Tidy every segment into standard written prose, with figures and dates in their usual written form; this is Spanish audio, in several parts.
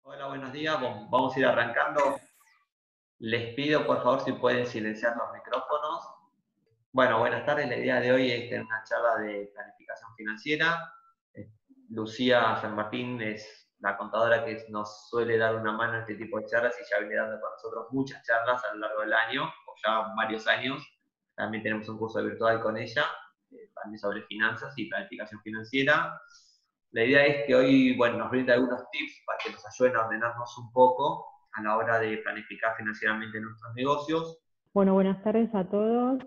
Hola, buenos días. Vamos a ir arrancando. Les pido por favor si pueden silenciar los micrófonos. Bueno, buenas tardes. La idea de hoy es tener una charla de planificación financiera. Eh, Lucía San Martín es la contadora que nos suele dar una mano en este tipo de charlas y ya viene dando con nosotros muchas charlas a lo largo del año, o ya varios años. También tenemos un curso virtual con ella, también sobre finanzas y planificación financiera. La idea es que hoy, bueno, nos brinde algunos tips para que nos ayuden a ordenarnos un poco a la hora de planificar financieramente nuestros negocios. Bueno, buenas tardes a todos.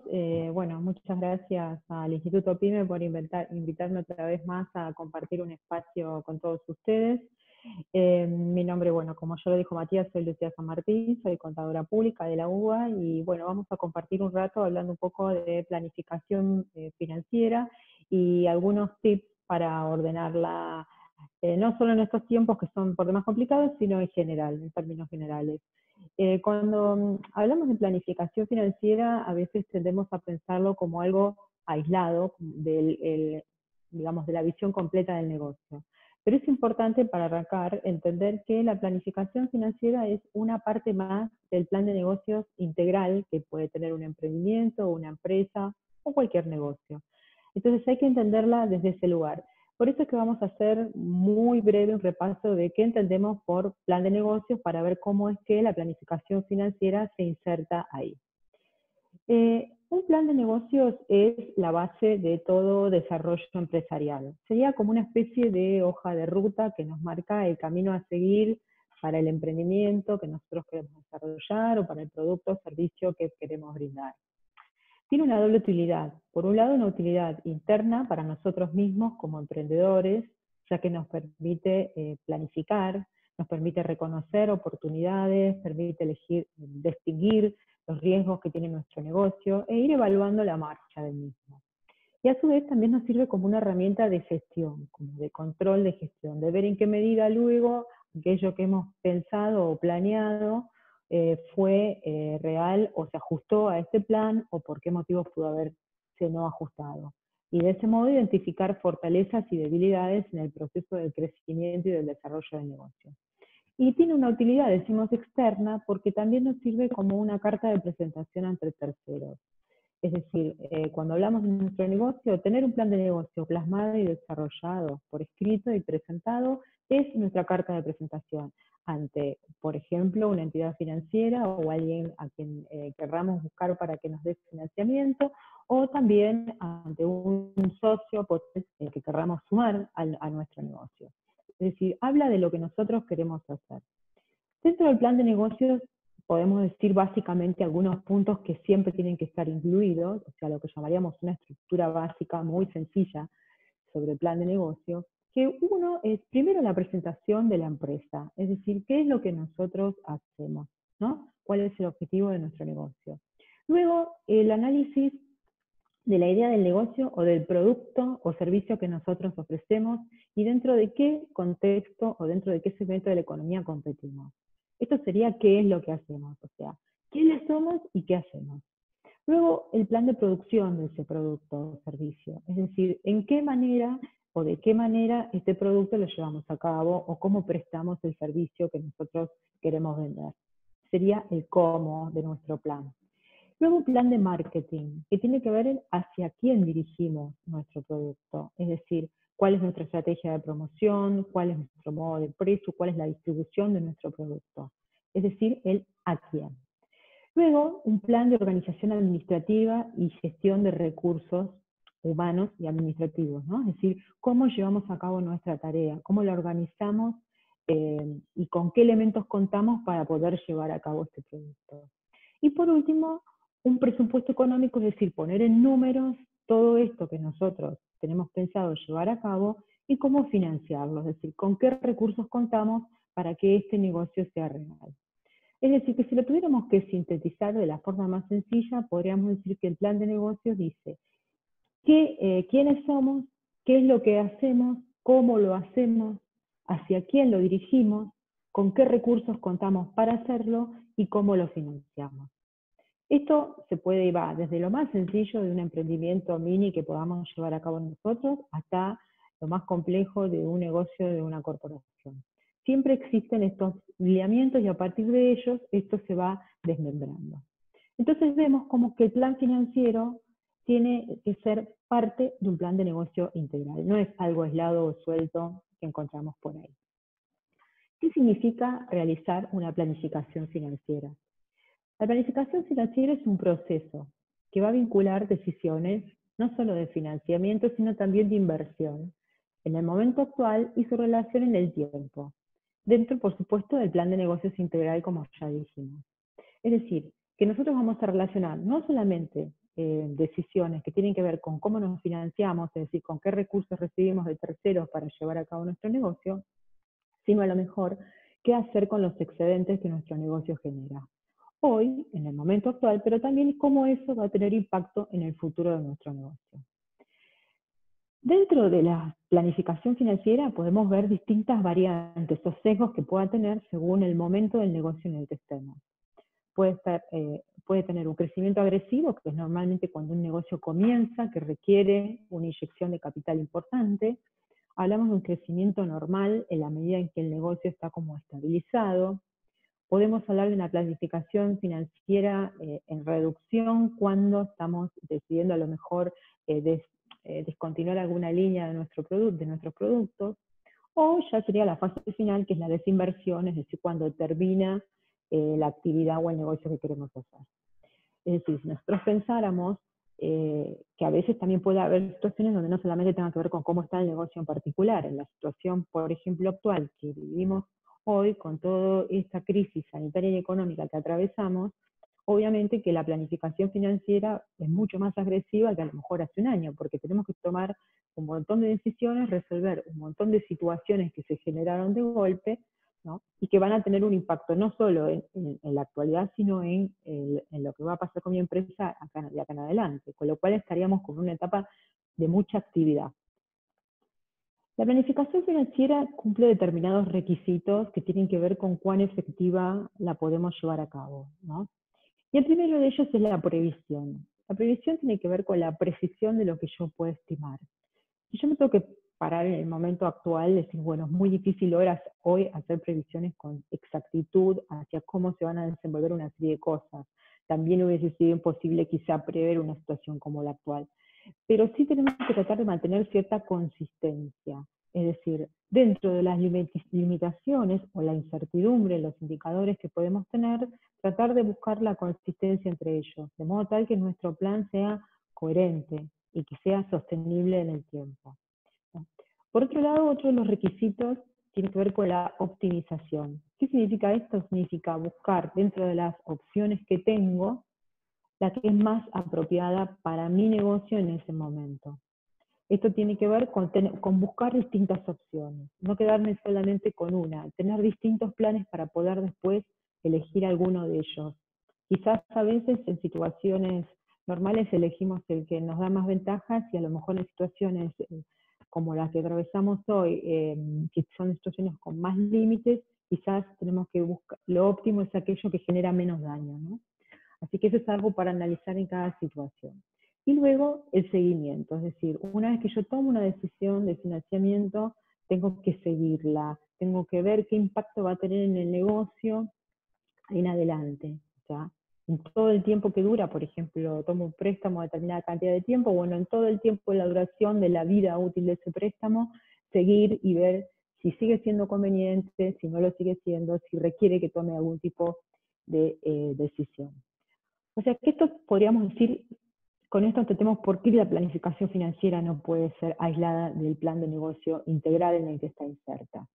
Bueno, muchas gracias al Instituto PYME por invitarme otra vez más a compartir un espacio con todos ustedes. Mi nombre, bueno, como ya lo dijo Matías, soy Lucía San Martín, soy contadora pública de la UBA y bueno, vamos a compartir un rato hablando un poco de planificación financiera y algunos tips para ordenarla, no solo en estos tiempos que son por demás complicados, sino en general, en términos generales. Cuando hablamos de planificación financiera, a veces tendemos a pensarlo como algo aislado digamos, de la visión completa del negocio. Pero es importante para arrancar entender que la planificación financiera es una parte más del plan de negocios integral que puede tener un emprendimiento, una empresa o cualquier negocio. Entonces hay que entenderla desde ese lugar. Por eso es que vamos a hacer muy breve un repaso de qué entendemos por plan de negocios para ver cómo es que la planificación financiera se inserta ahí. Un plan de negocios es la base de todo desarrollo empresarial. Sería como una especie de hoja de ruta que nos marca el camino a seguir para el emprendimiento que nosotros queremos desarrollar o para el producto o servicio que queremos brindar. Tiene una doble utilidad. Por un lado, una utilidad interna para nosotros mismos como emprendedores, ya que nos permite planificar, nos permite reconocer oportunidades, permite elegir, distinguir los riesgos que tiene nuestro negocio e ir evaluando la marcha del mismo. Y a su vez también nos sirve como una herramienta de gestión, como de control de gestión, de ver en qué medida luego aquello que hemos pensado o planeado fue real o se ajustó a este plan o por qué motivos pudo haberse no ajustado. Y de ese modo identificar fortalezas y debilidades en el proceso del crecimiento y del desarrollo del negocio. Y tiene una utilidad, decimos externa, porque también nos sirve como una carta de presentación ante terceros. Es decir, cuando hablamos de nuestro negocio, tener un plan de negocio plasmado y desarrollado por escrito y presentado es nuestra carta de presentación ante, por ejemplo, una entidad financiera o alguien a quien querramos buscar para que nos dé financiamiento, o también ante un socio que querramos sumar a nuestro negocio. Es decir, habla de lo que nosotros queremos hacer. Dentro del plan de negocios podemos decir básicamente algunos puntos que siempre tienen que estar incluidos, o sea, lo que llamaríamos una estructura básica muy sencilla sobre el plan de negocio, que uno es primero la presentación de la empresa, es decir, qué es lo que nosotros hacemos, ¿no? ¿Cuál es el objetivo de nuestro negocio? Luego, el análisis de la idea del negocio o del producto o servicio que nosotros ofrecemos y dentro de qué contexto o dentro de qué segmento de la economía competimos. Esto sería qué es lo que hacemos, o sea, quiénes somos y qué hacemos. Luego, el plan de producción de ese producto o servicio, es decir, en qué manera o de qué manera este producto lo llevamos a cabo o cómo prestamos el servicio que nosotros queremos vender. Sería el cómo de nuestro plan. Luego un plan de marketing, que tiene que ver hacia quién dirigimos nuestro producto, es decir, cuál es nuestra estrategia de promoción, cuál es nuestro modo de precio, cuál es la distribución de nuestro producto, es decir, el a quién. Luego, un plan de organización administrativa y gestión de recursos humanos y administrativos, ¿no? Es decir, cómo llevamos a cabo nuestra tarea, cómo la organizamos y con qué elementos contamos para poder llevar a cabo este producto. Y por último, un presupuesto económico, es decir, poner en números todo esto que nosotros tenemos pensado llevar a cabo y cómo financiarlo, es decir, con qué recursos contamos para que este negocio sea real. Es decir, que si lo tuviéramos que sintetizar de la forma más sencilla, podríamos decir que el plan de negocios dice quiénes somos, qué es lo que hacemos, cómo lo hacemos, hacia quién lo dirigimos, con qué recursos contamos para hacerlo y cómo lo financiamos. Esto se puede ir desde lo más sencillo de un emprendimiento mini que podamos llevar a cabo nosotros hasta lo más complejo de un negocio de una corporación. siempre existen estos lineamientos y a partir de ellos esto se va desmembrando. Entonces vemos como que el plan financiero tiene que ser parte de un plan de negocio integral, no es algo aislado o suelto que encontramos por ahí. ¿Qué significa realizar una planificación financiera? La planificación financiera es un proceso que va a vincular decisiones no solo de financiamiento, sino también de inversión en el momento actual y su relación en el tiempo, dentro, por supuesto, del plan de negocios integral, como ya dijimos. Es decir, que nosotros vamos a relacionar no solamente decisiones que tienen que ver con cómo nos financiamos, es decir, con qué recursos recibimos de terceros para llevar a cabo nuestro negocio, sino a lo mejor qué hacer con los excedentes que nuestro negocio genera. Hoy, en el momento actual, pero también cómo eso va a tener impacto en el futuro de nuestro negocio. Dentro de la planificación financiera podemos ver distintas variantes o sesgos que pueda tener según el momento del negocio en el que estemos. Puede tener un crecimiento agresivo, que es normalmente cuando un negocio comienza, que requiere una inyección de capital importante. Hablamos de un crecimiento normal en la medida en que el negocio está como estabilizado. Podemos hablar de una planificación financiera en reducción cuando estamos decidiendo a lo mejor descontinuar alguna línea de nuestros productos. O ya sería la fase final, que es la desinversión, es decir, cuando termina la actividad o el negocio que queremos hacer. Es decir, si nosotros pensáramos que a veces también puede haber situaciones donde no solamente tenga que ver con cómo está el negocio en particular, en la situación, por ejemplo, actual que vivimos hoy, con toda esta crisis sanitaria y económica que atravesamos, obviamente que la planificación financiera es mucho más agresiva que a lo mejor hace un año, porque tenemos que tomar un montón de decisiones, resolver un montón de situaciones que se generaron de golpe, ¿no? Y que van a tener un impacto no solo en la actualidad, sino en lo que va a pasar con mi empresa de acá en adelante, con lo cual estaríamos con una etapa de mucha actividad. La planificación financiera cumple determinados requisitos que tienen que ver con cuán efectiva la podemos llevar a cabo, ¿no? Y el primero de ellos es la previsión. La previsión tiene que ver con la precisión de lo que yo puedo estimar. Si yo me tengo que parar en el momento actual, decir, bueno, es muy difícil hoy hacer previsiones con exactitud hacia cómo se van a desenvolver una serie de cosas. También hubiese sido imposible quizá prever una situación como la actual. Pero sí tenemos que tratar de mantener cierta consistencia. Es decir, dentro de las limitaciones o la incertidumbre, los indicadores que podemos tener, tratar de buscar la consistencia entre ellos, de modo tal que nuestro plan sea coherente y que sea sostenible en el tiempo. Por otro lado, otro de los requisitos tiene que ver con la optimización. ¿Qué significa esto? Significa buscar dentro de las opciones que tengo la que es más apropiada para mi negocio en ese momento. Esto tiene que ver con buscar distintas opciones, no quedarme solamente con una, tener distintos planes para poder después elegir alguno de ellos. Quizás a veces en situaciones normales elegimos el que nos da más ventajas y a lo mejor en situaciones como las que atravesamos hoy, que son situaciones con más límites, quizás tenemos que buscar, lo óptimo es aquello que genera menos daño, ¿no? Así que eso es algo para analizar en cada situación. Y luego el seguimiento, es decir, una vez que yo tomo una decisión de financiamiento, tengo que seguirla, tengo que ver qué impacto va a tener en el negocio en adelante. O sea, en todo el tiempo que dura, por ejemplo, tomo un préstamo de determinada cantidad de tiempo, bueno, en todo el tiempo de la duración de la vida útil de ese préstamo, seguir y ver si sigue siendo conveniente, si no lo sigue siendo, si requiere que tome algún tipo de decisión. O sea, que esto podríamos decir, con esto entendemos por qué la planificación financiera no puede ser aislada del plan de negocio integral en el que está inserta.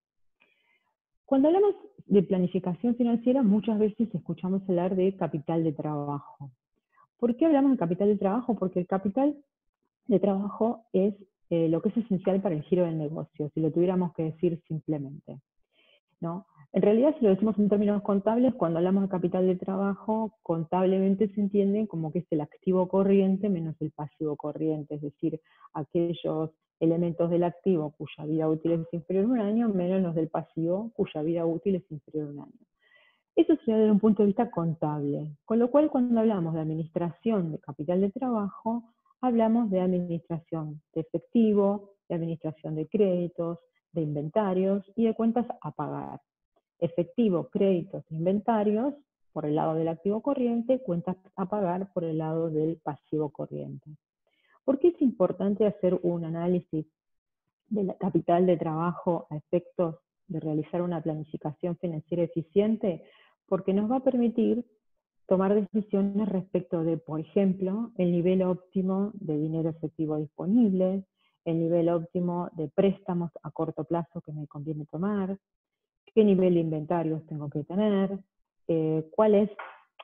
Cuando hablamos de planificación financiera, muchas veces escuchamos hablar de capital de trabajo. ¿Por qué hablamos de capital de trabajo? Porque el capital de trabajo es lo que es esencial para el giro del negocio, si lo tuviéramos que decir simplemente, ¿no? En realidad, si lo decimos en términos contables, cuando hablamos de capital de trabajo, contablemente se entiende como que es el activo corriente menos el pasivo corriente, es decir, aquellos elementos del activo cuya vida útil es inferior a un año, menos los del pasivo cuya vida útil es inferior a un año. Eso sería desde un punto de vista contable, con lo cual cuando hablamos de administración de capital de trabajo, hablamos de administración de efectivo, de administración de créditos, de inventarios y de cuentas a pagar. Efectivo, créditos, inventarios por el lado del activo corriente, cuentas a pagar por el lado del pasivo corriente. ¿Por qué es importante hacer un análisis del capital de trabajo a efectos de realizar una planificación financiera eficiente? Porque nos va a permitir tomar decisiones respecto de, por ejemplo, el nivel óptimo de dinero efectivo disponible, el nivel óptimo de préstamos a corto plazo que me conviene tomar, qué nivel de inventarios tengo que tener, cuál es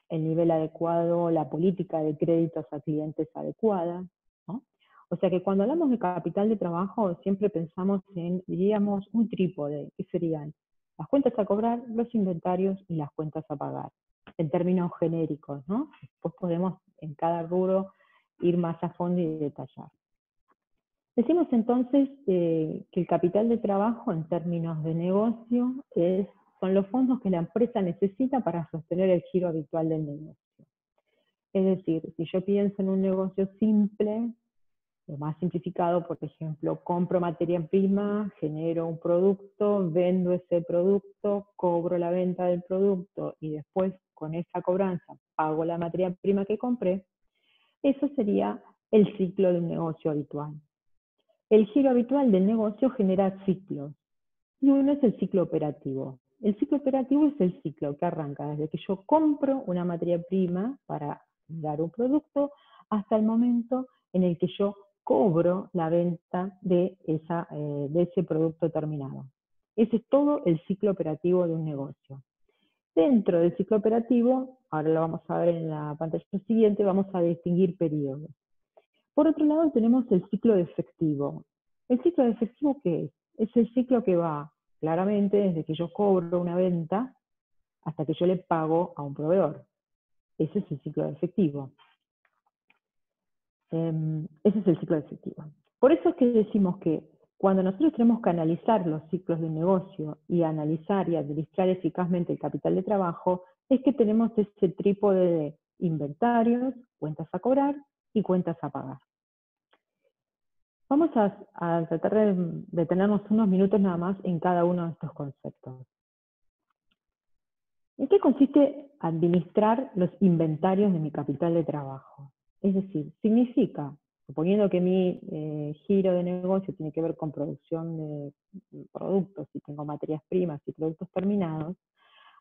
el nivel adecuado, la política de créditos a clientes adecuada, ¿no? O sea que cuando hablamos de capital de trabajo siempre pensamos en, diríamos, un trípode, que serían las cuentas a cobrar, los inventarios y las cuentas a pagar, en términos genéricos, ¿no? Después podemos en cada rubro ir más a fondo y detallar. Decimos entonces que el capital de trabajo en términos de negocio son los fondos que la empresa necesita para sostener el giro habitual del negocio. Es decir, si yo pienso en un negocio simple, lo más simplificado, por ejemplo, compro materia prima, genero un producto, vendo ese producto, cobro la venta del producto y después con esa cobranza pago la materia prima que compré, eso sería el ciclo de un negocio habitual. El giro habitual del negocio genera ciclos, y uno es el ciclo operativo. El ciclo operativo es el ciclo que arranca desde que yo compro una materia prima para dar un producto hasta el momento en el que yo cobro la venta de ese producto terminado. Ese es todo el ciclo operativo de un negocio. Dentro del ciclo operativo, ahora lo vamos a ver en la pantalla siguiente, vamos a distinguir periodos. Por otro lado tenemos el ciclo de efectivo. ¿El ciclo de efectivo qué es? Es el ciclo que va claramente desde que yo cobro una venta hasta que yo le pago a un proveedor. Ese es el ciclo de efectivo. Ese es el ciclo de efectivo. Por eso es que decimos que cuando nosotros tenemos que analizar los ciclos de un negocio y analizar y administrar eficazmente el capital de trabajo, es que tenemos ese trípode de inventarios, cuentas a cobrar y cuentas a pagar. Vamos a tratar de detenernos unos minutos nada más en cada uno de estos conceptos. ¿En qué consiste administrar los inventarios de mi capital de trabajo? Es decir, significa, suponiendo que mi giro de negocio tiene que ver con producción de productos, si tengo materias primas y productos terminados,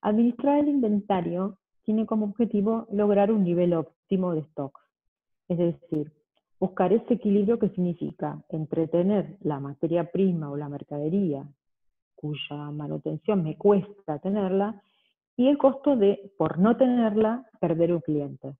administrar el inventario tiene como objetivo lograr un nivel óptimo de stocks. Es decir, buscar ese equilibrio que significa entretener la materia prima o la mercadería cuya manutención me cuesta tenerla y el costo de, por no tenerla, perder un cliente.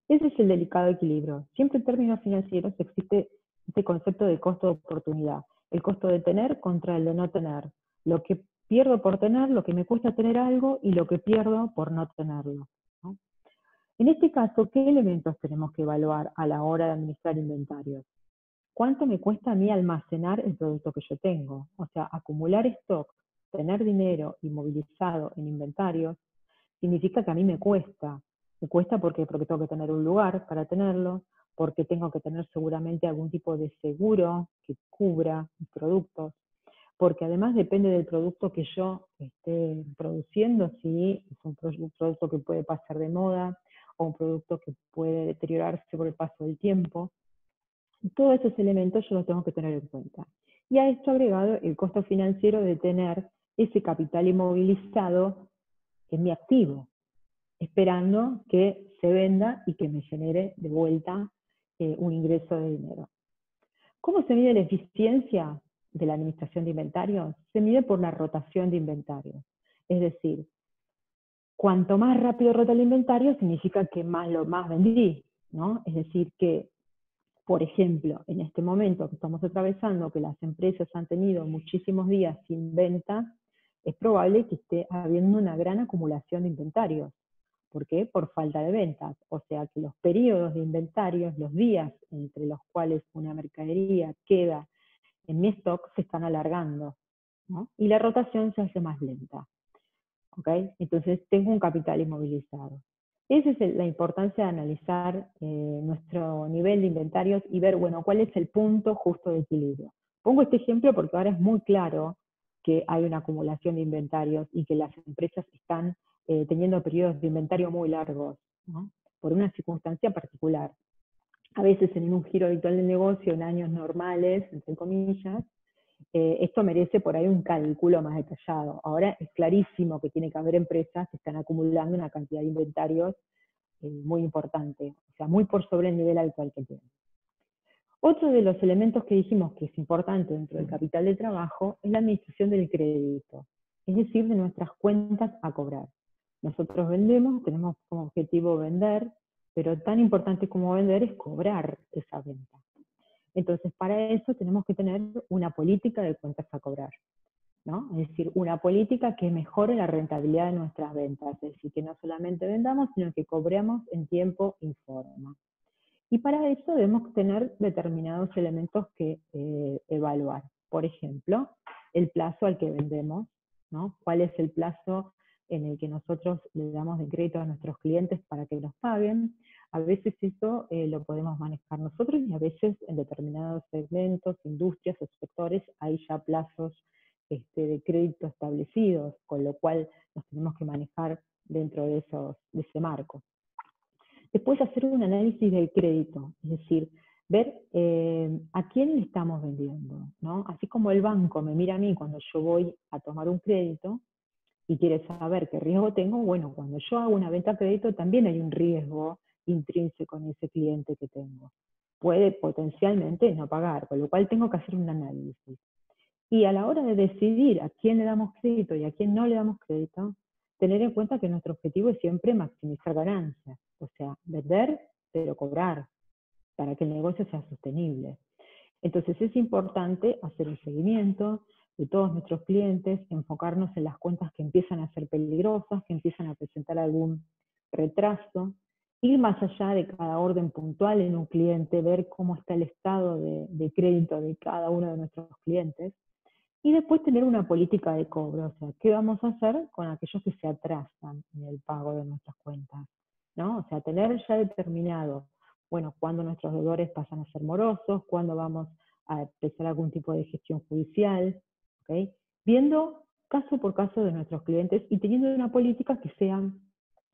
Ese es el delicado equilibrio. Siempre en términos financieros existe este concepto de costo de oportunidad. El costo de tener contra el de no tener. Lo que pierdo por tener, lo que me cuesta tener algo y lo que pierdo por no tenerlo, ¿no? En este caso, ¿qué elementos tenemos que evaluar a la hora de administrar inventarios? ¿Cuánto me cuesta a mí almacenar el producto que yo tengo? O sea, acumular stock, tener dinero inmovilizado en inventarios, significa que a mí me cuesta. Me cuesta porque tengo que tener un lugar para tenerlo, porque tengo que tener seguramente algún tipo de seguro que cubra mis productos, porque además depende del producto que yo esté produciendo, si es un producto que puede pasar de moda o un producto que puede deteriorarse por el paso del tiempo. Todos esos elementos yo los tengo que tener en cuenta. Y a esto agregado el costo financiero de tener ese capital inmovilizado en mi activo, esperando que se venda y que me genere de vuelta un ingreso de dinero. ¿Cómo se mide la eficiencia de la administración de inventarios? Se mide por la rotación de inventarios. Es decir, cuanto más rápido rota el inventario, significa que más vendí, ¿no? Es decir, que, por ejemplo, en este momento que estamos atravesando, que las empresas han tenido muchísimos días sin venta, es probable que esté habiendo una gran acumulación de inventarios. ¿Por qué? Por falta de ventas. O sea que los periodos de inventarios, los días entre los cuales una mercadería queda en mi stock, se están alargando, ¿no? Y la rotación se hace más lenta. ¿Okay? Entonces tengo un capital inmovilizado. Esa es la importancia de analizar nuestro nivel de inventarios y ver, bueno, cuál es el punto justo de equilibrio. Pongo este ejemplo porque ahora es muy claro que hay una acumulación de inventarios y que las empresas están teniendo periodos de inventario muy largos, ¿no? Por una circunstancia particular. A veces en un giro habitual del negocio, en años normales, entre comillas, esto merece por ahí un cálculo más detallado. Ahora es clarísimo que tiene que haber empresas que están acumulando una cantidad de inventarios muy importante, o sea, muy por sobre el nivel habitual que tienen. Otro de los elementos que dijimos que es importante dentro del capital de trabajo es la administración del crédito, es decir, de nuestras cuentas a cobrar. Nosotros vendemos, tenemos como objetivo vender, pero tan importante como vender es cobrar esa venta. Entonces, para eso tenemos que tener una política de cuentas a cobrar, ¿no? Es decir, una política que mejore la rentabilidad de nuestras ventas, es decir, que no solamente vendamos, sino que cobremos en tiempo y forma. Y para eso debemos tener determinados elementos que evaluar. Por ejemplo, el plazo al que vendemos, ¿no? ¿Cuál es el plazo en el que nosotros le damos de crédito a nuestros clientes para que nos paguen? A veces eso lo podemos manejar nosotros y a veces en determinados segmentos, industrias o sectores hay ya plazos de crédito establecidos, con lo cual nos tenemos que manejar dentro de ese marco. Después hacer un análisis del crédito, es decir, ver a quién le estamos vendiendo, ¿no? Así como el banco me mira a mí cuando yo voy a tomar un crédito y quiere saber qué riesgo tengo, bueno, cuando yo hago una venta a crédito también hay un riesgo intrínseco en ese cliente que tengo. Puede potencialmente no pagar, con lo cual tengo que hacer un análisis. Y a la hora de decidir a quién le damos crédito y a quién no le damos crédito, tener en cuenta que nuestro objetivo es siempre maximizar ganancias, o sea, vender pero cobrar, para que el negocio sea sostenible. Entonces es importante hacer un seguimiento de todos nuestros clientes, enfocarnos en las cuentas que empiezan a ser peligrosas, que empiezan a presentar algún retraso, ir más allá de cada orden puntual en un cliente, ver cómo está el estado de crédito de cada uno de nuestros clientes, y después tener una política de cobro, o sea, ¿qué vamos a hacer con aquellos que se atrasan en el pago de nuestras cuentas? ¿No? O sea, tener ya determinado, bueno, cuándo nuestros deudores pasan a ser morosos, cuándo vamos a empezar algún tipo de gestión judicial, ¿ok? Viendo caso por caso de nuestros clientes y teniendo una política que sea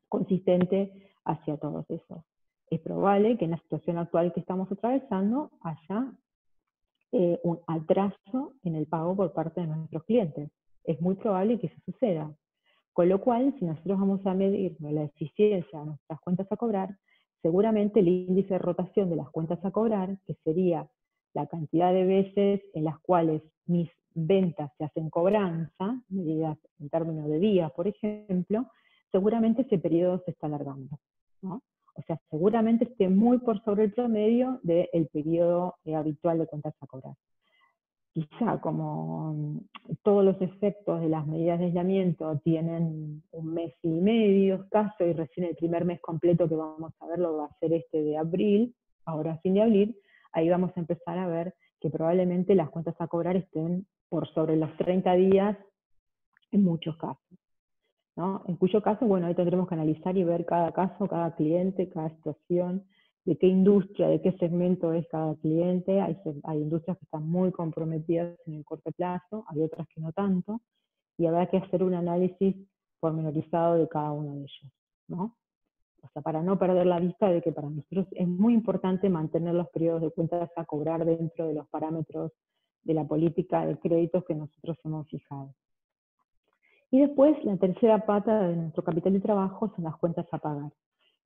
consistente hacia todos esos. Es probable que en la situación actual que estamos atravesando haya un atraso en el pago por parte de nuestros clientes. Es muy probable que eso suceda. Con lo cual, si nosotros vamos a medir la eficiencia de nuestras cuentas a cobrar, seguramente el índice de rotación de las cuentas a cobrar, que sería la cantidad de veces en las cuales mis ventas se hacen cobranza, medidas en términos de días, por ejemplo, seguramente ese periodo se está alargando, ¿no? O sea, seguramente esté muy por sobre el promedio del periodo habitual de cuentas a cobrar. Quizá como todos los efectos de las medidas de aislamiento tienen un mes y medio escaso y recién el primer mes completo que vamos a verlo va a ser este de abril, ahora fin de abril, ahí vamos a empezar a ver que probablemente las cuentas a cobrar estén por sobre los 30 días en muchos casos, ¿no? En cuyo caso, bueno, ahí tendremos que analizar y ver cada caso, cada cliente, cada situación, de qué industria, de qué segmento es cada cliente. Hay industrias que están muy comprometidas en el corto plazo, hay otras que no tanto, y habrá que hacer un análisis pormenorizado de cada uno de ellos, ¿no? O sea, para no perder la vista de que para nosotros es muy importante mantener los periodos de cuentas a cobrar dentro de los parámetros de la política de créditos que nosotros hemos fijado. Y después, la tercera pata de nuestro capital de trabajo son las cuentas a pagar.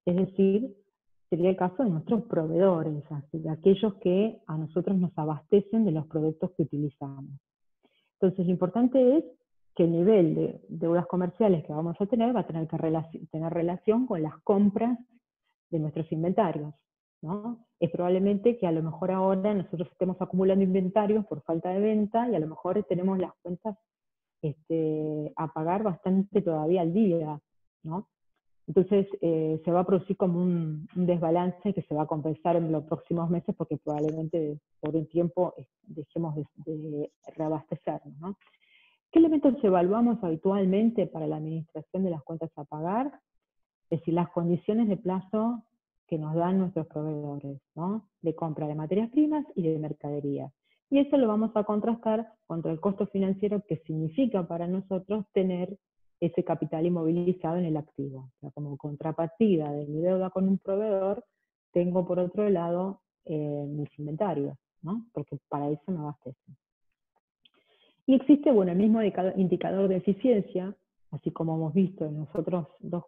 Es decir, sería el caso de nuestros proveedores, así, de aquellos que a nosotros nos abastecen de los productos que utilizamos. Entonces, lo importante es que el nivel de deudas comerciales que vamos a tener va a tener que tener relación con las compras de nuestros inventarios, ¿no? Es probablemente que a lo mejor ahora nosotros estemos acumulando inventarios por falta de venta y a lo mejor tenemos las cuentas a pagar bastante todavía al día, ¿no? Entonces se va a producir como un desbalance que se va a compensar en los próximos meses porque probablemente por un tiempo dejemos de reabastecernos, ¿no? ¿Qué elementos evaluamos habitualmente para la administración de las cuentas a pagar? Es decir, las condiciones de plazo que nos dan nuestros proveedores, ¿no? De compra de materias primas y de mercadería. Y eso lo vamos a contrastar contra el costo financiero que significa para nosotros tener ese capital inmovilizado en el activo. O sea, como contrapartida de mi deuda con un proveedor, tengo por otro lado mis inventarios, ¿no? Porque para eso me abastecen. Y existe, bueno, el mismo indicador de eficiencia, así como hemos visto en los otros dos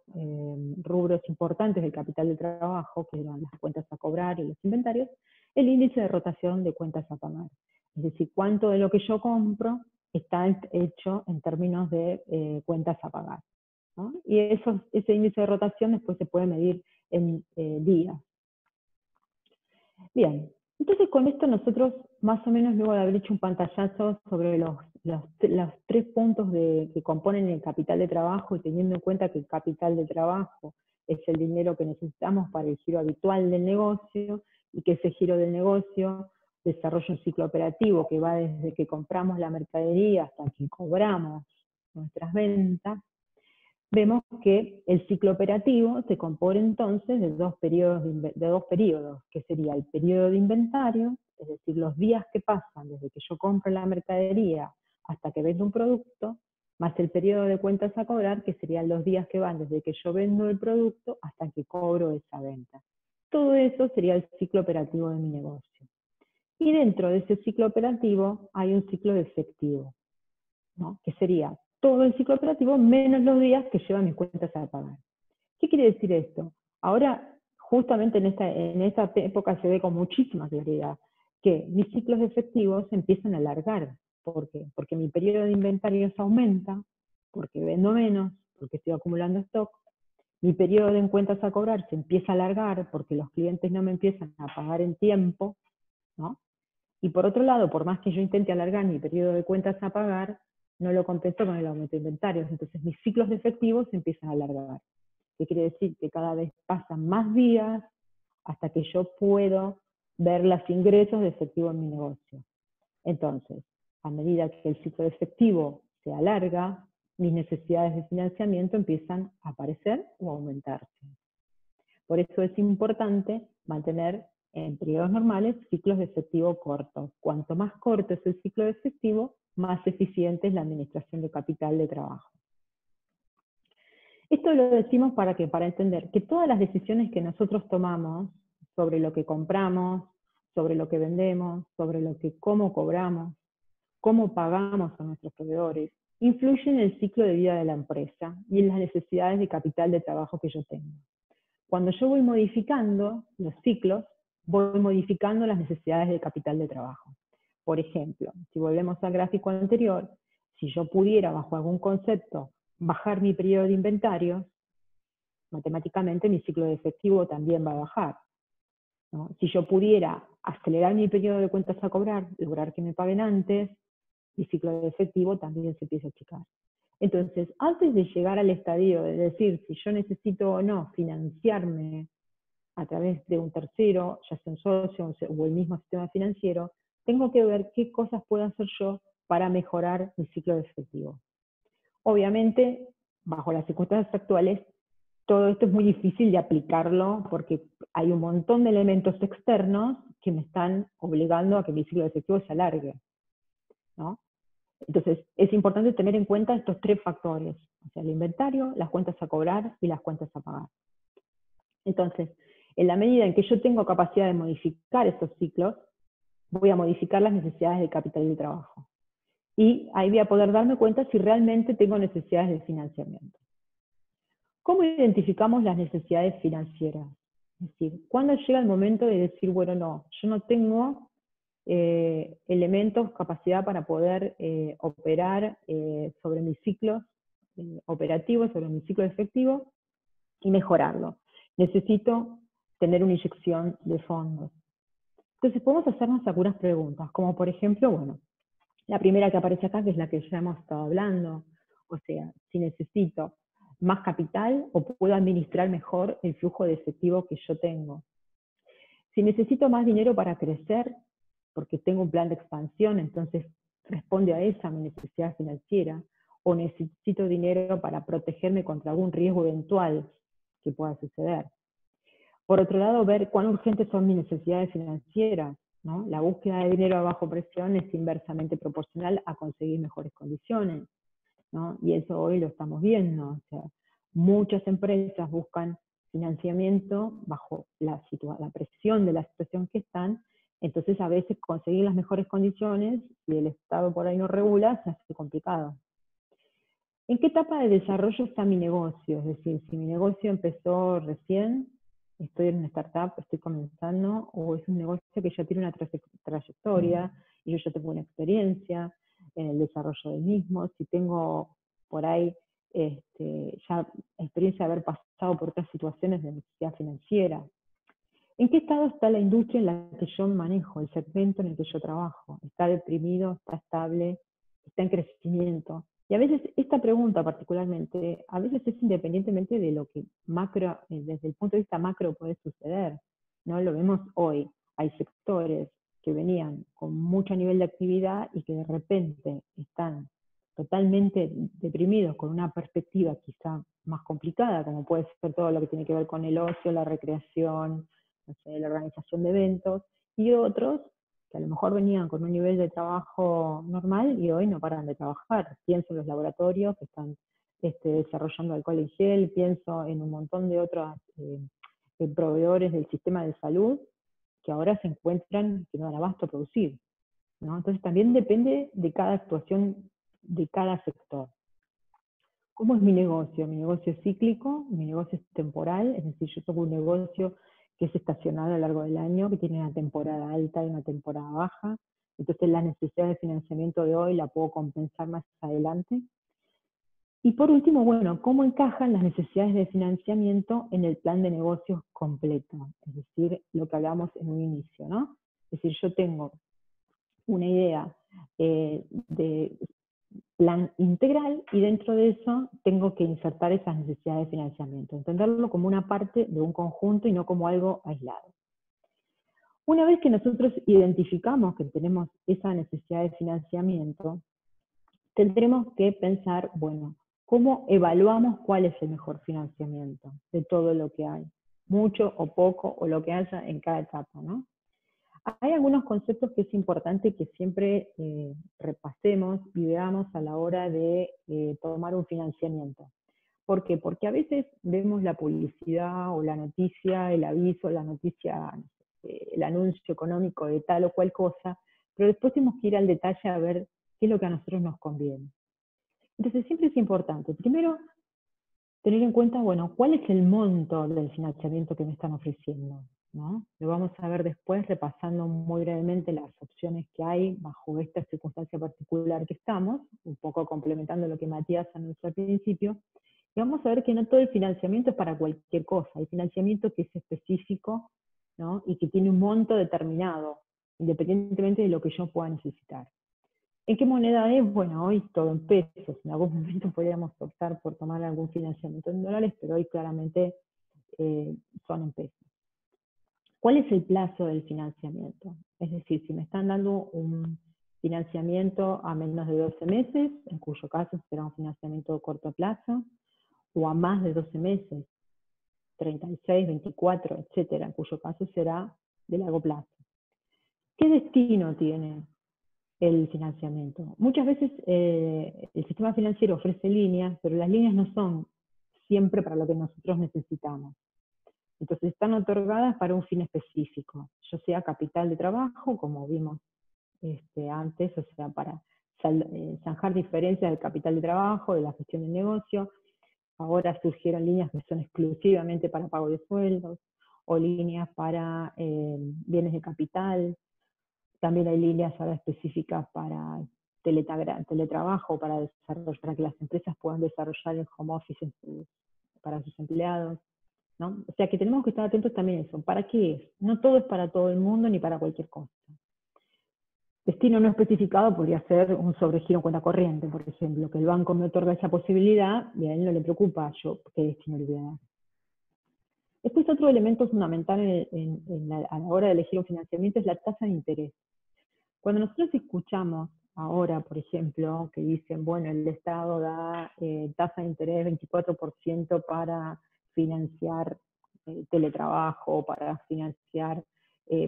rubros importantes del capital de trabajo, que eran las cuentas a cobrar y los inventarios, el índice de rotación de cuentas a pagar. Es decir, cuánto de lo que yo compro está hecho en términos de cuentas a pagar, ¿no? Y ese índice de rotación después se puede medir en días. Bien, entonces con esto nosotros más o menos luego de haber hecho un pantallazo sobre los 3 puntos que componen el capital de trabajo y teniendo en cuenta que el capital de trabajo es el dinero que necesitamos para el giro habitual del negocio y que ese giro del negocio desarrolla un ciclo operativo que va desde que compramos la mercadería hasta que cobramos nuestras ventas, vemos que el ciclo operativo se compone entonces de dos periodos, que sería el periodo de inventario, es decir, los días que pasan desde que yo compro la mercadería hasta que vendo un producto, más el periodo de cuentas a cobrar, que serían los días que van desde que yo vendo el producto hasta que cobro esa venta. Todo eso sería el ciclo operativo de mi negocio. Y dentro de ese ciclo operativo hay un ciclo de efectivo, ¿no? Que sería todo el ciclo operativo menos los días que llevan mis cuentas a pagar. ¿Qué quiere decir esto? Ahora, justamente en esta época se ve con muchísima claridad que mis ciclos efectivos se empiezan a alargar. ¿Por qué? Porque mi periodo de inventarios aumenta, porque vendo menos, porque estoy acumulando stock. Mi periodo de cuentas a cobrar se empieza a alargar porque los clientes no me empiezan a pagar en tiempo, ¿no? Y por otro lado, por más que yo intente alargar mi periodo de cuentas a pagar, no lo compenso con el aumento de inventarios. Entonces mis ciclos de efectivos se empiezan a alargar. ¿Qué quiere decir? Que cada vez pasan más días hasta que yo puedo ver los ingresos de efectivo en mi negocio. Entonces, a medida que el ciclo de efectivo se alarga, mis necesidades de financiamiento empiezan a aparecer o a aumentarse. Por eso es importante mantener en periodos normales ciclos de efectivo cortos. Cuanto más corto es el ciclo de efectivo, más eficiente es la administración de capital de trabajo. Esto lo decimos para entender que todas las decisiones que nosotros tomamos sobre lo que compramos, sobre lo que vendemos, sobre cómo cobramos, cómo pagamos a nuestros proveedores, influyen en el ciclo de vida de la empresa y en las necesidades de capital de trabajo que yo tengo. Cuando yo voy modificando los ciclos, voy modificando las necesidades de capital de trabajo. Por ejemplo, si volvemos al gráfico anterior, si yo pudiera, bajo algún concepto, bajar mi periodo de inventarios, matemáticamente mi ciclo de efectivo también va a bajar, ¿no? Si yo pudiera acelerar mi periodo de cuentas a cobrar, lograr que me paguen antes, mi ciclo de efectivo también se empieza a achicar. Entonces, antes de llegar al estadio de decir si yo necesito o no financiarme a través de un tercero, ya sea un socio o el mismo sistema financiero, tengo que ver qué cosas puedo hacer yo para mejorar mi ciclo de efectivo. Obviamente, bajo las circunstancias actuales, todo esto es muy difícil de aplicarlo porque hay un montón de elementos externos que me están obligando a que mi ciclo de efectivo se alargue, ¿no? Entonces, es importante tener en cuenta estos 3 factores, o sea, el inventario, las cuentas a cobrar y las cuentas a pagar. Entonces, en la medida en que yo tengo capacidad de modificar estos ciclos, voy a modificar las necesidades de capital de trabajo. Y ahí voy a poder darme cuenta si realmente tengo necesidades de financiamiento. ¿Cómo identificamos las necesidades financieras? Es decir, ¿cuándo llega el momento de decir, bueno, no, yo no tengo elementos, capacidad para poder operar sobre mis ciclos operativos, sobre mi ciclo efectivo y mejorarlo? Necesito tener una inyección de fondos. Entonces podemos hacernos algunas preguntas, como por ejemplo, bueno, la primera que aparece acá, que es la que ya hemos estado hablando, o sea, si necesito más capital o puedo administrar mejor el flujo de efectivo que yo tengo. Si necesito más dinero para crecer, porque tengo un plan de expansión, entonces responde a esa mi necesidad financiera, o necesito dinero para protegerme contra algún riesgo eventual que pueda suceder. Por otro lado, ver cuán urgentes son mis necesidades financieras, ¿no? La búsqueda de dinero a bajo presión es inversamente proporcional a conseguir mejores condiciones, ¿no? Y eso hoy lo estamos viendo. O sea, muchas empresas buscan financiamiento bajo la presión de la situación que están, entonces a veces conseguir las mejores condiciones, si el Estado por ahí no regula, se hace complicado. ¿En qué etapa de desarrollo está mi negocio? Es decir, si mi negocio empezó recién, estoy en una startup, estoy comenzando, o es un negocio que ya tiene una trayectoria y yo ya tengo una experiencia en el desarrollo del mismo, si tengo por ahí ya experiencia de haber pasado por otras situaciones de necesidad financiera. ¿En qué estado está la industria en la que yo manejo, el segmento en el que yo trabajo? ¿Está deprimido? ¿Está estable? ¿Está en crecimiento? Y a veces esta pregunta particularmente, a veces es independientemente de lo que macro, desde el punto de vista macro puede suceder, ¿no? Lo vemos hoy, hay sectores que venían con mucho nivel de actividad y que de repente están totalmente deprimidos con una perspectiva quizá más complicada, como puede ser todo lo que tiene que ver con el ocio, la recreación, no sé, la organización de eventos, y otros que a lo mejor venían con un nivel de trabajo normal y hoy no paran de trabajar. Pienso en los laboratorios que están desarrollando alcohol en gel, pienso en un montón de otros proveedores del sistema de salud que ahora se encuentran que no dan abasto a producir, ¿no? Entonces también depende de cada actuación de cada sector. ¿Cómo es mi negocio? Mi negocio es cíclico, mi negocio es temporal, es decir, yo tengo un negocio que es estacional a lo largo del año, que tiene una temporada alta y una temporada baja, entonces la necesidad de financiamiento de hoy la puedo compensar más adelante. Y por último, bueno, ¿cómo encajan las necesidades de financiamiento en el plan de negocios completo? Es decir, lo que hablamos en un inicio, ¿no? Es decir, yo tengo una idea de plan integral y dentro de eso tengo que insertar esas necesidades de financiamiento, entenderlo como una parte de un conjunto y no como algo aislado. Una vez que nosotros identificamos que tenemos esa necesidad de financiamiento, tendremos que pensar, bueno, ¿cómo evaluamos cuál es el mejor financiamiento de todo lo que hay? Mucho o poco, o lo que haya en cada etapa, ¿no? Hay algunos conceptos que es importante que siempre repasemos y veamos a la hora de tomar un financiamiento. ¿Por qué? Porque a veces vemos la publicidad o la noticia, el aviso, la noticia, el anuncio económico de tal o cual cosa, pero después tenemos que ir al detalle a ver qué es lo que a nosotros nos conviene. Entonces siempre es importante, primero, tener en cuenta, bueno, cuál es el monto del financiamiento que me están ofreciendo, ¿no? Lo vamos a ver después repasando muy brevemente las opciones que hay bajo esta circunstancia particular que estamos, un poco complementando lo que Matías anunció al principio, y vamos a ver que no todo el financiamiento es para cualquier cosa, hay financiamiento que es específico, ¿no? Y que tiene un monto determinado, independientemente de lo que yo pueda necesitar. ¿En qué moneda es? Bueno, hoy todo en pesos. En algún momento podríamos optar por tomar algún financiamiento en dólares, pero hoy claramente son en pesos. ¿Cuál es el plazo del financiamiento? Es decir, si me están dando un financiamiento a menos de 12 meses, en cuyo caso será un financiamiento de corto plazo, o a más de 12 meses, 36, 24, etcétera, en cuyo caso será de largo plazo. ¿Qué destino tiene el financiamiento? Muchas veces el sistema financiero ofrece líneas, pero las líneas no son siempre para lo que nosotros necesitamos. Entonces están otorgadas para un fin específico, ya sea capital de trabajo, como vimos antes, o sea, para zanjar diferencias del capital de trabajo, de la gestión del negocio. Ahora surgieron líneas que son exclusivamente para pago de sueldos, o líneas para bienes de capital. También hay líneas ahora específicas para teletrabajo, para que las empresas puedan desarrollar el home office para sus empleados, ¿no? O sea que tenemos que estar atentos también a eso. ¿Para qué es? No todo es para todo el mundo ni para cualquier cosa. Destino no especificado podría ser un sobregiro en cuenta corriente, por ejemplo, que el banco me otorga esa posibilidad y a él no le preocupa yo qué destino le voy a dar. Después otro elemento fundamental a la hora de elegir un financiamiento es la tasa de interés. Cuando nosotros escuchamos ahora, por ejemplo, que dicen, bueno, el Estado da tasa de interés 24% para financiar teletrabajo, para financiar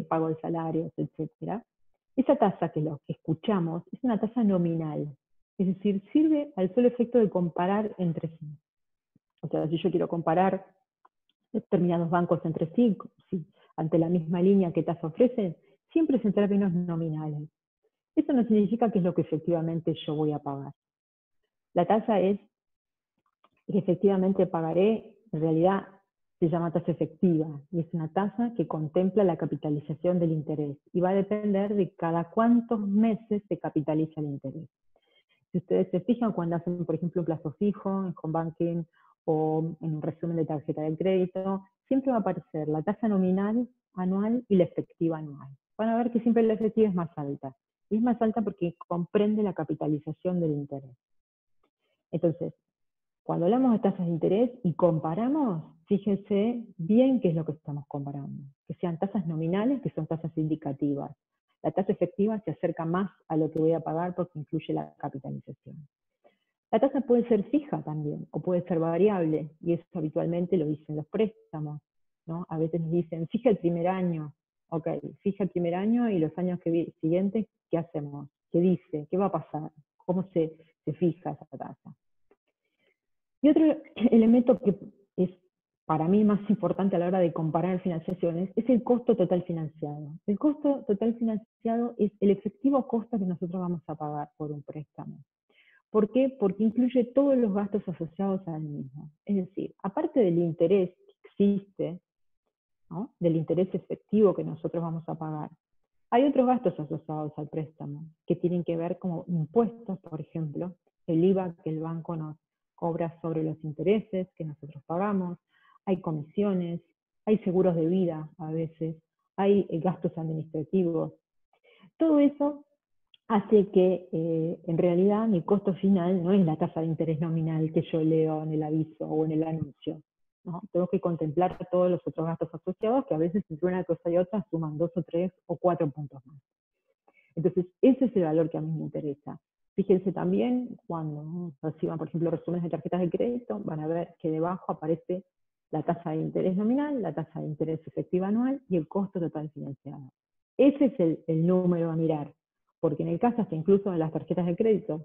pago de salarios, etcétera. Esa tasa que lo que escuchamos es una tasa nominal, es decir, sirve al solo efecto de comparar entre sí. O sea, si yo quiero comparar determinados bancos entre sí, ante la misma línea que tasa ofrecen, siempre es en términos nominales. Eso no significa que es lo que efectivamente yo voy a pagar. La tasa es que efectivamente pagaré, en realidad se llama tasa efectiva, y es una tasa que contempla la capitalización del interés, y va a depender de cada cuántos meses se capitaliza el interés. Si ustedes se fijan cuando hacen, por ejemplo, un plazo fijo en home banking o en un resumen de tarjeta de crédito, siempre va a aparecer la tasa nominal anual y la efectiva anual. Van a ver que siempre la efectiva es más alta. Y es más alta porque comprende la capitalización del interés. Entonces, cuando hablamos de tasas de interés y comparamos, fíjense bien qué es lo que estamos comparando. Que sean tasas nominales, que son tasas indicativas. La tasa efectiva se acerca más a lo que voy a pagar porque incluye la capitalización. La tasa puede ser fija también, o puede ser variable, y eso habitualmente lo dicen los préstamos, ¿no? A veces nos dicen, fija el primer año, ok, fija el primer año y los años siguientes, ¿qué hacemos? ¿Qué dice? ¿Qué va a pasar? ¿Cómo se fija esa tasa? Y otro elemento que es para mí más importante a la hora de comparar financiaciones es el costo total financiado. El costo total financiado es el efectivo costo que nosotros vamos a pagar por un préstamo. ¿Por qué? Porque incluye todos los gastos asociados al mismo. Es decir, aparte del interés que existe, ¿no?, del interés efectivo que nosotros vamos a pagar, hay otros gastos asociados al préstamo que tienen que ver como impuestos, por ejemplo, el IVA que el banco nos cobra sobre los intereses que nosotros pagamos, hay comisiones, hay seguros de vida a veces, hay gastos administrativos. Todo eso hace que en realidad mi costo final no es la tasa de interés nominal que yo leo en el aviso o en el anuncio, ¿no? Tengo que contemplar todos los otros gastos asociados que a veces entre una cosa y otra suman 2 o 3 o 4 puntos más. Entonces, ese es el valor que a mí me interesa. Fíjense también, cuando reciban, por ejemplo, resúmenes de tarjetas de crédito, van a ver que debajo aparece la tasa de interés nominal, la tasa de interés efectiva anual y el costo total financiado. Ese es el número a mirar, porque en el caso hasta incluso de las tarjetas de crédito,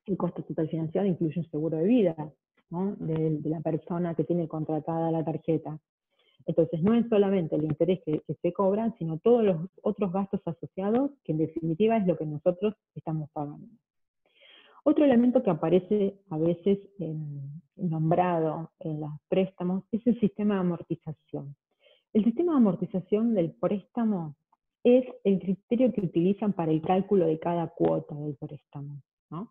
el costo total financiado incluye un seguro de vida, ¿no?, de la persona que tiene contratada la tarjeta. Entonces, no es solamente el interés que se cobra, sino todos los otros gastos asociados, que en definitiva es lo que nosotros estamos pagando. Otro elemento que aparece a veces nombrado en los préstamos es el sistema de amortización. El sistema de amortización del préstamo es el criterio que utilizan para el cálculo de cada cuota del préstamo, ¿no?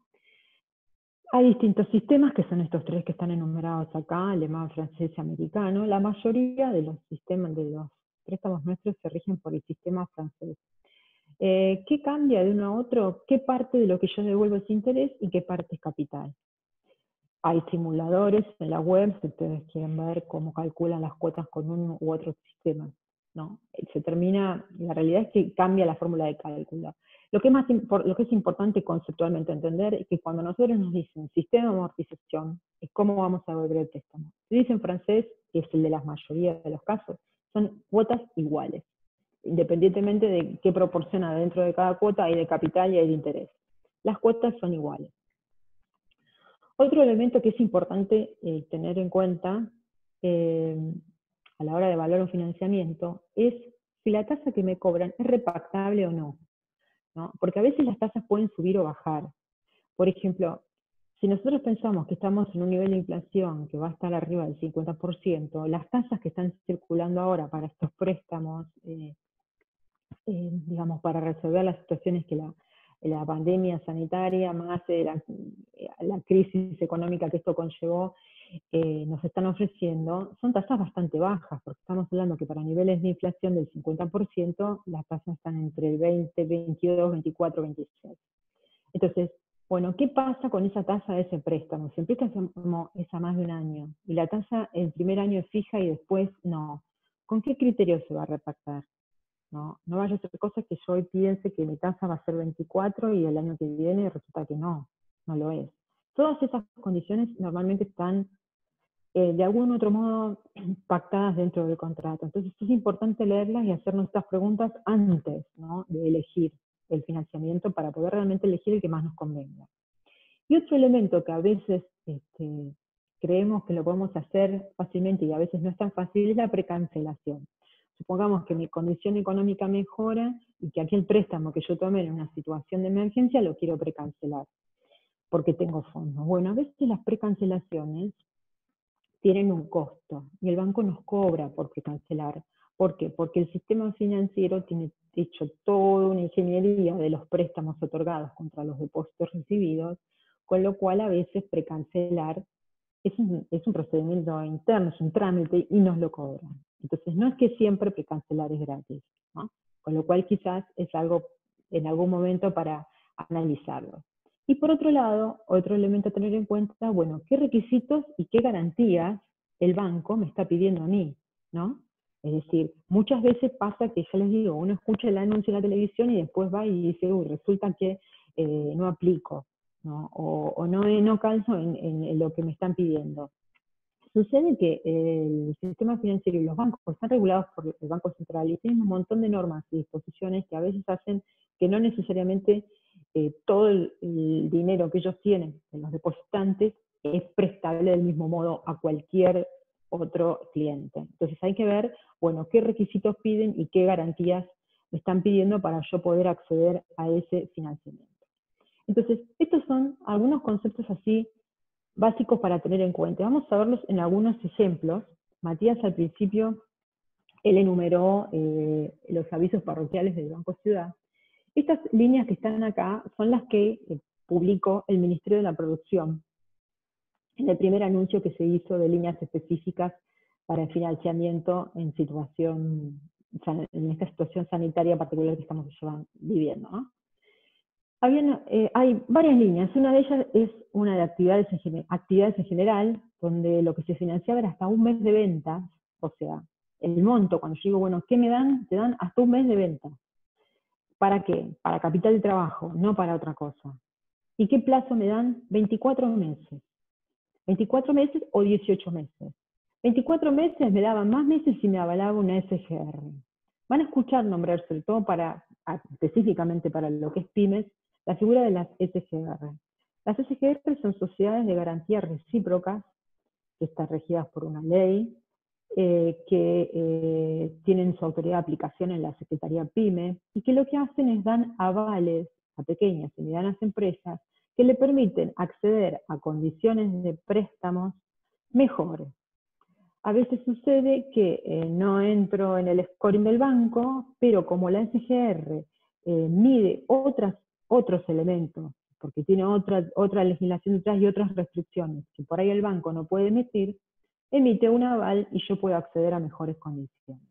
Hay distintos sistemas, que son estos tres que están enumerados acá, alemán, francés y americano. La mayoría de los sistemas, de los préstamos nuestros, se rigen por el sistema francés. ¿Qué cambia de uno a otro? ¿Qué parte de lo que yo devuelvo es interés y qué parte es capital? Hay simuladores en la web, si ustedes quieren ver cómo calculan las cuotas con uno u otro sistema, ¿no? La realidad es que cambia la fórmula de cálculo. Lo que es importante conceptualmente entender es que cuando nosotros nos dicen sistema de amortización, es cómo vamos a devolver el préstamo. Si dicen francés, que es el de la mayoría de los casos, son cuotas iguales, independientemente de qué proporción dentro de cada cuota hay de capital y hay de interés. Las cuotas son iguales. Otro elemento que es importante tener en cuenta a la hora de evaluar un financiamiento es si la tasa que me cobran es repactable o no, ¿no? Porque a veces las tasas pueden subir o bajar. Por ejemplo, si nosotros pensamos que estamos en un nivel de inflación que va a estar arriba del 50%, las tasas que están circulando ahora para estos préstamos, digamos, para resolver las situaciones que la pandemia sanitaria, más la crisis económica que esto conllevó, nos están ofreciendo, son tasas bastante bajas, porque estamos hablando que para niveles de inflación del 50%, las tasas están entre el 20, 22, 24, 26. Entonces, bueno, ¿qué pasa con esa tasa de ese préstamo? Si el préstamo es a más de un año, y la tasa el primer año es fija y después no, ¿con qué criterio se va a repactar? No vaya a ser cosa que yo hoy piense que mi tasa va a ser 24 y el año que viene resulta que no lo es. Todas esas condiciones normalmente están de algún otro modo pactadas dentro del contrato. Entonces es importante leerlas y hacernos estas preguntas antes, ¿no?, de elegir el financiamiento para poder realmente elegir el que más nos convenga. Y otro elemento que a veces creemos que lo podemos hacer fácilmente y a veces no es tan fácil es la precancelación. Supongamos que mi condición económica mejora y que aquel préstamo que yo tomé en una situación de emergencia lo quiero precancelar porque tengo fondos. Bueno, a veces las precancelaciones tienen un costo y el banco nos cobra por precancelar. ¿Por qué? Porque el sistema financiero tiene hecho toda una ingeniería de los préstamos otorgados contra los depósitos recibidos, con lo cual a veces precancelar es un procedimiento interno, es un trámite y nos lo cobran. Entonces no es que siempre precancelar es gratis, ¿no? Con lo cual quizás es algo en algún momento para analizarlo. Y por otro lado, otro elemento a tener en cuenta, bueno, qué requisitos y qué garantías el banco me está pidiendo a mí, ¿no? Es decir, muchas veces pasa que, ya les digo, uno escucha el anuncio en la televisión y después va y dice, resulta que no aplico, ¿no? O no calzo en lo que me están pidiendo. Sucede que el sistema financiero y los bancos están regulados por el Banco Central y tienen un montón de normas y disposiciones que a veces hacen que no necesariamente todo el dinero que ellos tienen de los depositantes es prestable del mismo modo a cualquier otro cliente. Entonces hay que ver, bueno, qué requisitos piden y qué garantías me están pidiendo para yo poder acceder a ese financiamiento. Entonces, estos son algunos conceptos así básicos para tener en cuenta. Vamos a verlos en algunos ejemplos. Matías al principio, él enumeró los avisos parroquiales del Banco Ciudad. Estas líneas que están acá son las que publicó el Ministerio de la Producción en el primer anuncio que se hizo de líneas específicas para el financiamiento en esta situación sanitaria particular que estamos viviendo, ¿no? Hay varias líneas. Una de ellas es una de actividades en general, donde lo que se financiaba era hasta un mes de ventas, o sea, el monto, cuando yo digo, bueno, ¿qué me dan? Te dan hasta un mes de ventas. ¿Para qué? Para capital de trabajo, no para otra cosa. ¿Y qué plazo me dan? 24 meses. 24 meses o 18 meses. 24 meses me daban más meses si me avalaba una SGR. Van a escuchar nombrar, sobre todo específicamente para lo que es pymes, la figura de las SGR. Las SGR son sociedades de garantía recíprocas, que están regidas por una ley, que tienen su autoridad de aplicación en la Secretaría PYME, y que lo que hacen es dan avales a pequeñas y medianas empresas que le permiten acceder a condiciones de préstamos mejores. A veces sucede que no entro en el scoring del banco, pero como la SGR mide otros elementos, porque tiene otra legislación detrás y otras restricciones, que por ahí el banco no puede emitir, emite un aval y yo puedo acceder a mejores condiciones.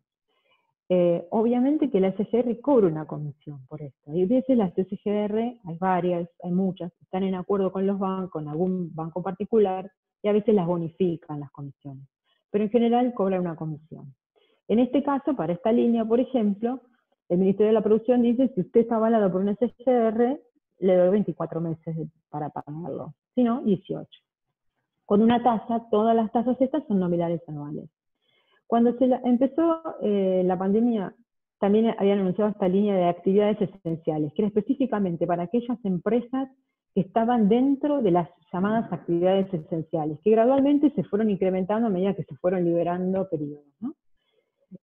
Obviamente que la SGR cobra una comisión por esto. Y a veces las SGR, hay varias, hay muchas, están en acuerdo con los bancos, con algún banco particular, y a veces las bonifican las comisiones. Pero en general cobra una comisión. En este caso, para esta línea, por ejemplo, el Ministerio de la Producción dice, si usted está avalado por una SGR, le doy 24 meses para pagarlo, si no, 18. Con una tasa, todas las tasas estas son nominales anuales. Cuando empezó la pandemia, también habían anunciado esta línea de actividades esenciales, que era específicamente para aquellas empresas que estaban dentro de las llamadas actividades esenciales, que gradualmente se fueron incrementando a medida que se fueron liberando periodos, ¿no?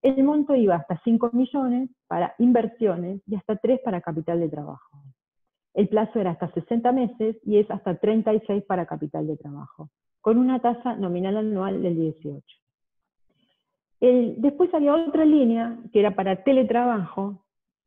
El monto iba hasta 5 millones para inversiones y hasta 3 para capital de trabajo. El plazo era hasta 60 meses y es hasta 36 para capital de trabajo, con una tasa nominal anual del 18. Después había otra línea que era para teletrabajo,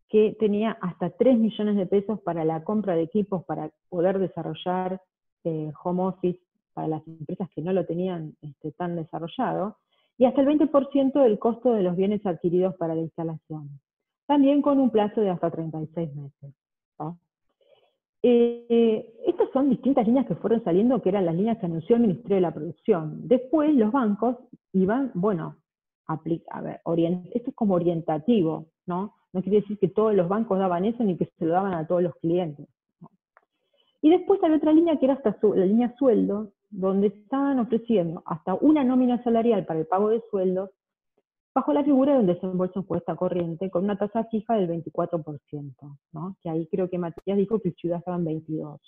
que tenía hasta 3 millones de pesos para la compra de equipos para poder desarrollar home office para las empresas que no lo tenían tan desarrollado, y hasta el 20% del costo de los bienes adquiridos para la instalación, también con un plazo de hasta 36 meses. ¿No? Estas son distintas líneas que fueron saliendo, que eran las líneas que anunció el Ministerio de la Producción. Después los bancos iban, bueno, esto es como orientativo, ¿no? No quiere decir que todos los bancos daban eso ni que se lo daban a todos los clientes, ¿no? Y después había otra línea que era hasta la línea sueldo, donde estaban ofreciendo hasta una nómina salarial para el pago de sueldos bajo la figura del desembolso en cuenta corriente con una tasa fija del 24%, ¿no? Que ahí creo que Matías dijo que Ciudad estaba en 22%.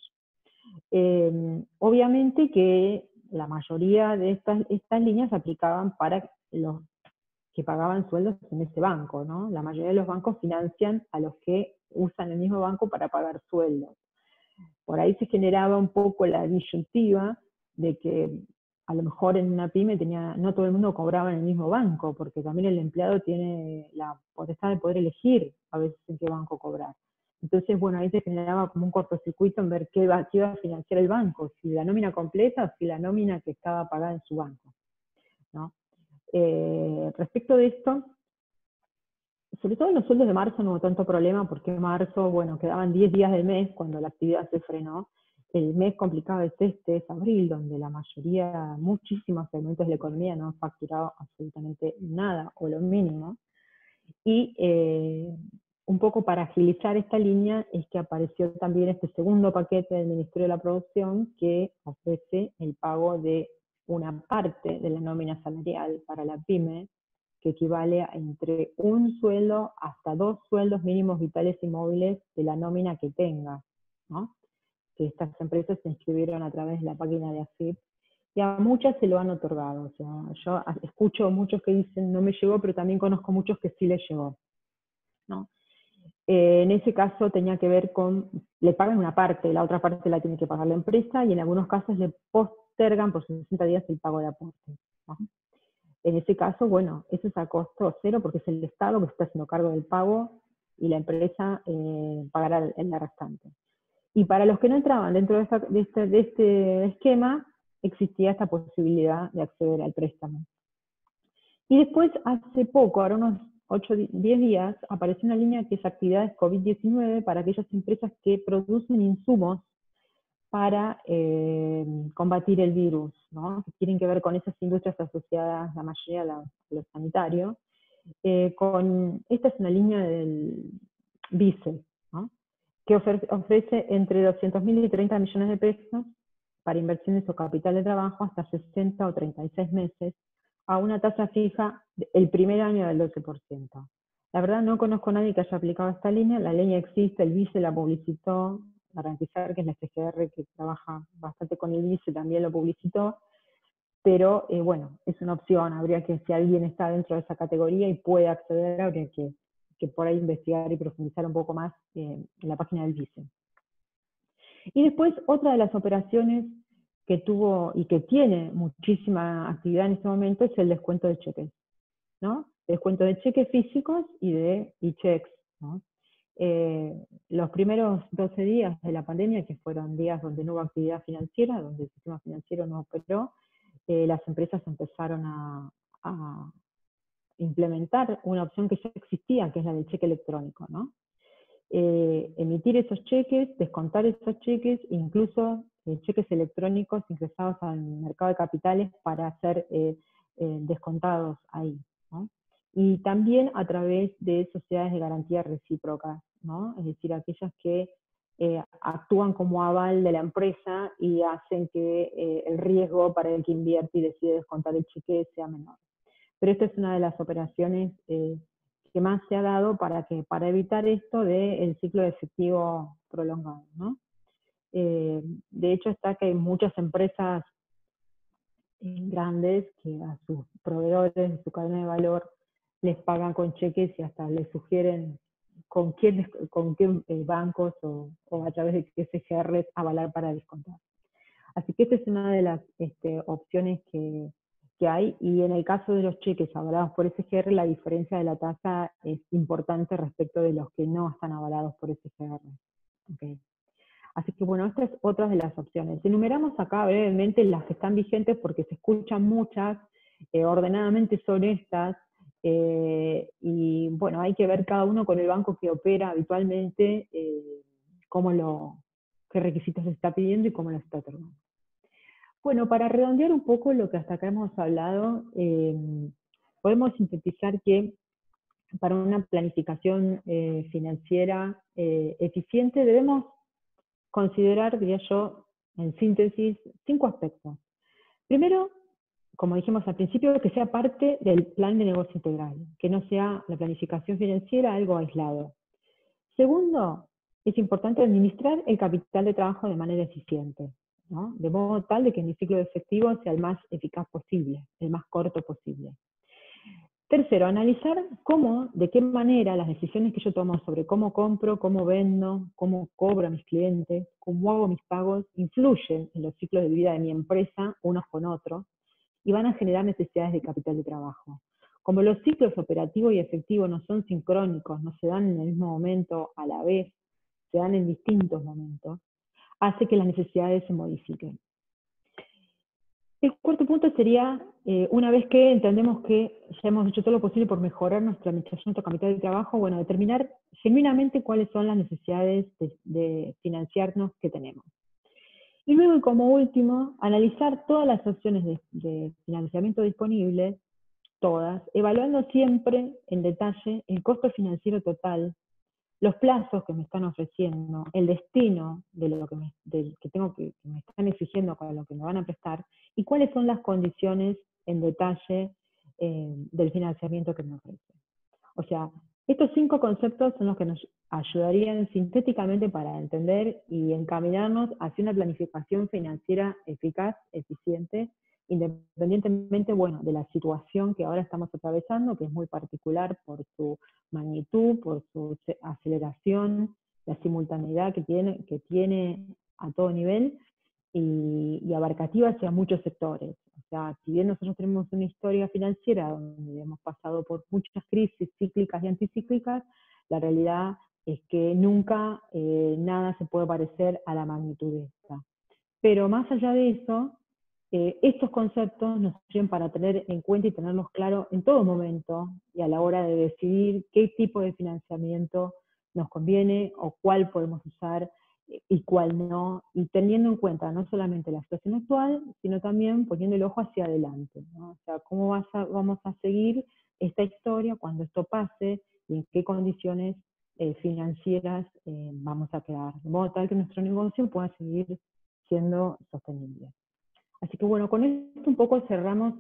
Obviamente que la mayoría de estas líneas se aplicaban para los que pagaban sueldos en ese banco, ¿no? La mayoría de los bancos financian a los que usan el mismo banco para pagar sueldos. Por ahí se generaba un poco la disyuntiva de que a lo mejor en una pyme no todo el mundo cobraba en el mismo banco, porque también el empleado tiene la potestad de poder elegir a veces en qué banco cobrar. Entonces, bueno, ahí se generaba como un cortocircuito en ver qué iba a financiar el banco, si la nómina completa o si la nómina que estaba pagada en su banco, ¿no? Respecto de esto, sobre todo en los sueldos de marzo no hubo tanto problema, porque en marzo, bueno, quedaban 10 días del mes cuando la actividad se frenó. El mes complicado es es abril, donde la mayoría, muchísimos segmentos de la economía no han facturado absolutamente nada o lo mínimo. Y un poco para agilizar esta línea es que apareció también este segundo paquete del Ministerio de la Producción que ofrece el pago de una parte de la nómina salarial para la pyme, que equivale a entre un sueldo hasta 2 sueldos mínimos vitales y móviles de la nómina que tenga, ¿no? Que estas empresas se inscribieron a través de la página de AFIP, y a muchas se lo han otorgado. O sea, yo escucho muchos que dicen no me llegó, pero también conozco muchos que sí les llegó, ¿no? En ese caso tenía que ver con, le pagan una parte, la otra parte la tiene que pagar la empresa, y en algunos casos le postergan por 60 días el pago de aporte, ¿no? En ese caso, bueno, eso es a costo cero porque es el Estado que está haciendo cargo del pago y la empresa pagará la restante. Y para los que no entraban dentro de este esquema, existía esta posibilidad de acceder al préstamo. Y después, hace poco, ahora unos 8 o 10 días, apareció una línea que es actividades COVID-19 para aquellas empresas que producen insumos para combatir el virus, ¿no? Que tienen que ver con esas industrias asociadas, la mayoría a lo sanitario. Esta es una línea del BICE, ¿no? Que ofrece entre 200.000 y 30 millones de pesos para inversiones o capital de trabajo hasta 60 o 36 meses, a una tasa fija el primer año del 12%. La verdad no conozco a nadie que haya aplicado esta línea, la línea existe, el BICE la publicitó, Garantizar, que es la CGR que trabaja bastante con el BICE, también lo publicitó, pero bueno, es una opción, habría que, si alguien está dentro de esa categoría y puede acceder, habría que por ahí investigar y profundizar un poco más en la página del BICE. Y después, otra de las operaciones que tuvo y que tiene muchísima actividad en este momento es el descuento de cheques, ¿no? Descuento de cheques físicos y de e-checks, ¿no? Los primeros 12 días de la pandemia, que fueron días donde no hubo actividad financiera, donde el sistema financiero no operó, las empresas empezaron a implementar una opción que ya existía, que es la del cheque electrónico, ¿no? Emitir esos cheques, descontar esos cheques, incluso cheques electrónicos ingresados al mercado de capitales para ser descontados ahí, ¿no? Y también a través de sociedades de garantía recíproca, ¿no? Es decir, aquellas que actúan como aval de la empresa y hacen que el riesgo para el que invierte y decide descontar el cheque sea menor. Pero esta es una de las operaciones que más se ha dado para evitar esto del ciclo de efectivo prolongado, ¿no? De hecho, está que hay muchas empresas grandes que a sus proveedores de su cadena de valor les pagan con cheques y hasta les sugieren con qué bancos o a través de qué CGRs avalar para descontar. Así que esta es una de las opciones que hay, y en el caso de los cheques avalados por SGR, la diferencia de la tasa es importante respecto de los que no están avalados por SGR. Okay. Así que bueno, esta es otra de las opciones. Enumeramos acá brevemente las que están vigentes porque se escuchan muchas, ordenadamente son estas, y bueno, hay que ver cada uno con el banco que opera habitualmente, qué requisitos se está pidiendo y cómo lo está otorgando. Bueno, para redondear un poco lo que hasta acá hemos hablado, podemos sintetizar que para una planificación financiera eficiente debemos considerar, diría yo, en síntesis, 5 aspectos. Primero, como dijimos al principio, que sea parte del plan de negocio integral, que no sea la planificación financiera algo aislado. Segundo, es importante administrar el capital de trabajo de manera eficiente, ¿no? De modo tal de que mi ciclo de efectivo sea el más eficaz posible, el más corto posible. Tercero, analizar cómo, de qué manera las decisiones que yo tomo sobre cómo compro, cómo vendo, cómo cobro a mis clientes, cómo hago mis pagos, influyen en los ciclos de vida de mi empresa unos con otros y van a generar necesidades de capital de trabajo. Como los ciclos operativos y efectivos no son sincrónicos, no se dan en el mismo momento a la vez, se dan en distintos momentos, hace que las necesidades se modifiquen. El cuarto punto sería, una vez que entendemos que ya hemos hecho todo lo posible por mejorar nuestra administración, nuestro capital de trabajo, bueno, determinar genuinamente cuáles son las necesidades de financiarnos que tenemos. Y luego, y como último, analizar todas las opciones de financiamiento disponibles, todas, evaluando siempre en detalle el costo financiero total, los plazos que me están ofreciendo, el destino de lo que que me están exigiendo con lo que me van a prestar, y cuáles son las condiciones en detalle del financiamiento que me ofrecen. O sea, estos 5 conceptos son los que nos ayudarían sintéticamente para entender y encaminarnos hacia una planificación financiera eficaz, eficiente, independientemente, bueno, de la situación que ahora estamos atravesando, que es muy particular por su magnitud, por su aceleración, la simultaneidad que tiene a todo nivel y abarcativa hacia muchos sectores. O sea, si bien nosotros tenemos una historia financiera donde hemos pasado por muchas crisis cíclicas y anticíclicas, la realidad es que nunca nada se puede parecer a la magnitud de esta. Pero más allá de eso, estos conceptos nos sirven para tener en cuenta y tenerlos claros en todo momento y a la hora de decidir qué tipo de financiamiento nos conviene o cuál podemos usar y cuál no, y teniendo en cuenta no solamente la situación actual, sino también poniendo el ojo hacia adelante, ¿no? O sea, cómo vamos a seguir esta historia cuando esto pase y en qué condiciones financieras vamos a quedar, de modo tal que nuestro negocio pueda seguir siendo sostenible. Así que bueno, con esto un poco cerramos